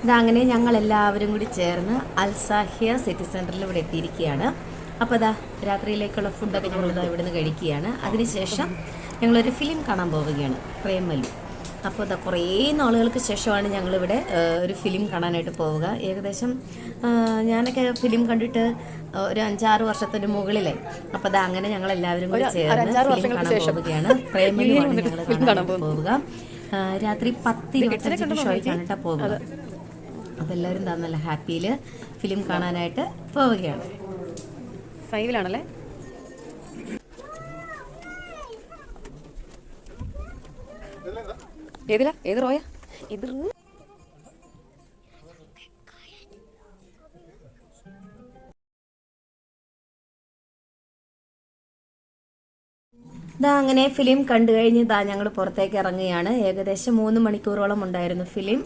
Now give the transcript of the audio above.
ഇതാ അങ്ങനെ ഞങ്ങൾ എല്ലാവരും കൂടി ചേർന്ന് അൽസാഹിയ സിറ്റി സെൻറ്ററിൽ ഇവിടെ എത്തിയിരിക്കുകയാണ്. അപ്പോൾ അതാ രാത്രിയിലേക്കുള്ള ഫുഡൊക്കെ ഞങ്ങളിതാ ഇവിടുന്ന് കഴിക്കുകയാണ്. അതിനുശേഷം ഞങ്ങളൊരു ഫിലിം കാണാൻ പോവുകയാണ്, പ്രേമലു. അപ്പോൾ അതാ കുറേ നാളുകൾക്ക് ശേഷമാണ് ഞങ്ങളിവിടെ ഒരു ഫിലിം കാണാനായിട്ട് പോവുക. ഏകദേശം ഞാനൊക്കെ ഫിലിം കണ്ടിട്ട് ഒരു 5-6 വർഷത്തിന് മുകളിലായി. അപ്പോൾ അതാ അങ്ങനെ ഞങ്ങളെല്ലാവരും കൂടി ചേർന്ന് ഫിലിം കാണാൻ പോവുകയാണ്. പ്രേമലുവാണ് ഞങ്ങൾ കാണാൻ പോവുക. രാത്രി 10:25 ഷോയ്ക്കാണ് കേട്ടോ പോകുക. അപ്പോൾ എല്ലാവരും എന്താ നല്ല ഹാപ്പിയിൽ ഫിലിം കാണാനായിട്ട് പോവുകയാണ്. 5-ലാണല്ലേ? ഏത് റോയ? ഇത് ഇതാ അങ്ങനെ ഫിലിം കണ്ടു കഴിഞ്ഞ് ഞങ്ങൾ പുറത്തേക്ക് ഇറങ്ങുകയാണ്. ഏകദേശം 3 മണിക്കൂറോളം ഉണ്ടായിരുന്നു ഫിലിം.